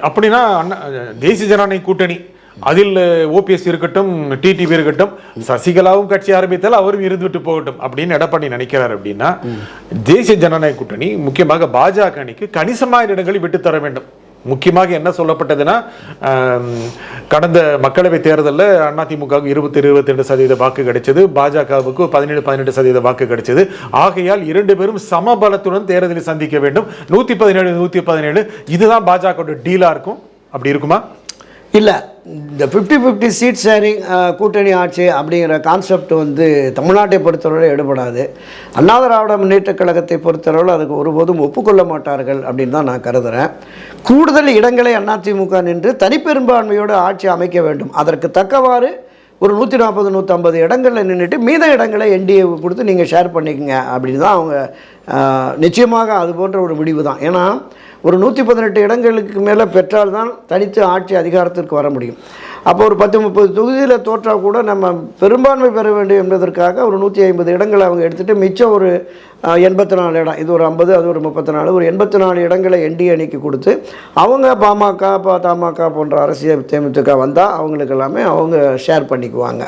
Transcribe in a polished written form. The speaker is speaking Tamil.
அப்படின்னா தேசிய ஜனநாயக கூட்டணி அதில் ஓபிஎஸ் இருக்கட்டும், டிடிவி இருக்கட்டும், சசிகலாவும் கட்சி ஆரம்பித்தால் அவரும் இருந்துவிட்டு போகட்டும் அப்படின்னு எடப்பாடி நினைக்கிறார். அப்படின்னா தேசிய ஜனநாயக கூட்டணி முக்கியமாக பாஜக அணிக்கு கணிசமான இடங்களை விட்டு தர வேண்டும். முக்கியமாக என்ன சொல்லப்பட்டதுன்னா, கடந்த மக்களவை தேர்தலில் அதிமுகவுக்கு 22% வாக்கு கிடைச்சது, பாஜகவுக்கு 17% வாக்கு கிடைச்சது. ஆகையால் 2 பேரும் சமபலத்துடன் தேர்தலை சந்திக்க வேண்டும். 117 இதுதான் பாஜக டீலா இருக்கும். அப்படி இருக்குமா? இல்லை, இந்த 50-50 சீட் ஷேரிங் கூட்டணி ஆட்சி அப்படிங்கிற கான்செப்ட் வந்து தமிழ்நாட்டை பொறுத்தவரை எடுபடாது. அண்ணா திராவிட முன்னேற்றக் கழகத்தை பொறுத்தளவில் அதுக்கு ஒருபோதும் ஒப்புக்கொள்ள மாட்டார்கள் அப்படின்னு தான் நான் கருதுகிறேன். கூடுதல் இடங்களை அதிமுக நின்று தனிப்பெரும்பான்மையோடு ஆட்சி அமைக்க வேண்டும். அதற்கு தக்கவாறு ஒரு 140-150 இடங்களில் நின்றுட்டு மீத இடங்களை என்டிஏ கொடுத்து நீங்கள் ஷேர் பண்ணிக்கங்க அப்படின்னு தான் அவங்க நிச்சயமாக அது போன்ற ஒரு முடிவு தான். ஏன்னா ஒரு 118 இடங்களுக்கு மேலே பெற்றால்தான் தனித்து ஆட்சி அதிகாரத்திற்கு வர முடியும். அப்போ ஒரு 10-30 தொகுதியில் தோற்றால் கூட நம்ம பெரும்பான்மை பெற வேண்டும் என்பதற்காக ஒரு 150 இடங்களை அவங்க எடுத்துகிட்டு மிச்சம் ஒரு 84 இடம், இது ஒரு 50, அது ஒரு 34, ஒரு 84 இடங்களை என்டிஏ அணிக்கு கொடுத்து அவங்க பாமக, தமாக போன்ற அரசியல் தேமுதிக வந்தால் அவங்களுக்கு எல்லாமே அவங்க ஷேர் பண்ணிக்குவாங்க.